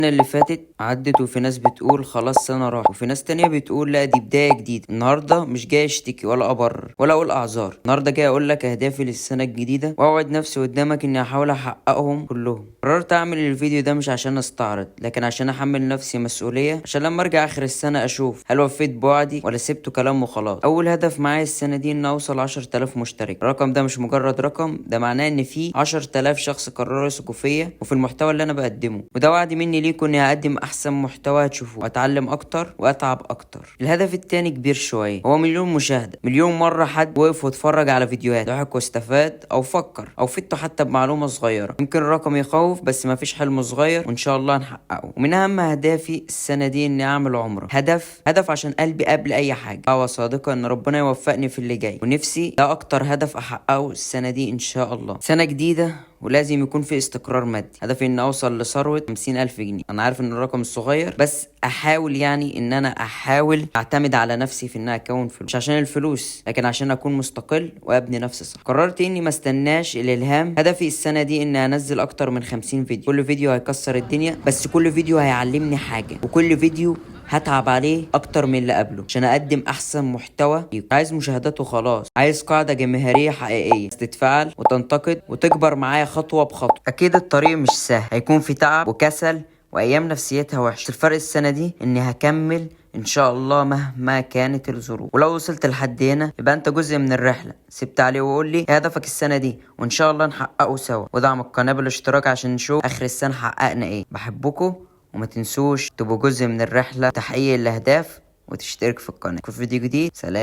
السنة اللي فاتت عدت وفي ناس بتقول خلاص سنة راحت، وفي ناس تانية بتقول لا دي بداية جديدة. النهاردة مش جاي اشتكي ولا ابرر ولا اقول اعذار، النهاردة جاي اقول لك اهدافي للسنة الجديدة واوعد نفسي قدامك اني هحاول احققهم كلهم. قررت اعمل الفيديو ده مش عشان استعرض، لكن عشان احمل نفسي مسؤولية، عشان لما ارجع اخر السنة اشوف هل وفيت بوعدي ولا سبته كلام وخلاص. اول هدف معايا السنة دي ان اوصل 10,000 مشترك. الرقم ده مش مجرد رقم، ده معناه ان في 10,000 شخص قرروا يثقوا فيا وفي المحتوى اللي انا بقدمه، وده وعد مني ليكم اني هقدم احسن محتوى هتشوفوه واتعلم اكتر واتعب اكتر. الهدف التاني كبير شويه، هو مليون مشاهده. مليون مره حد وقف واتفرج على فيديوهات، ضحك واستفاد او فكر او فدته حتى بمعلومه صغيره. يمكن الرقم يخوف بس مفيش حلم صغير وان شاء الله نحققه. ومن اهم اهدافي السنه دي اني اعمل عمره. هدف عشان قلبي قبل اي حاجه، دعوه صادقه ان ربنا يوفقني في اللي جاي، ونفسي ده اكتر هدف احققه السنه دي ان شاء الله. سنه جديده ولازم يكون في استقرار مادي. هدفي ان اوصل لثروة 50,000 جنيه. انا عارف ان الرقم الصغير، بس احاول ان انا احاول اعتمد على نفسي في ان انا اكون فلوس، مش عشان الفلوس لكن عشان اكون مستقل وابني نفسي صح. قررت اني ما استناش الالهام. هدفي السنة دي اني انزل اكتر من 50 فيديو، كل فيديو هيكسر الدنيا، بس كل فيديو هيعلمني حاجة، وكل فيديو هتعب عليه اكتر من اللي قبله عشان اقدم احسن محتوى. عايز مشاهدات وخلاص، عايز قاعدة جماهيرية حقيقية تتفاعل وتنتقد وتكبر معايا خطوة بخطوة. اكيد الطريق مش سهل، هيكون في تعب وكسل وايام نفسيتها وحشة. الفرق السنة دي اني هكمل ان شاء الله مهما كانت الظروف. ولو وصلت لحد هنا يبقى انت جزء من الرحلة. سبت عليه وقول لي ايه هدفك السنة دي وان شاء الله نحققه سوا. ودعم القناة بالاشتراك عشان نشوف اخر السنة حققنا ايه. بحبكم، وما تنسوش تبقوا جزء من الرحلة تحقيق الاهداف، وتشترك في القناة. في فيديو جديد، سلام.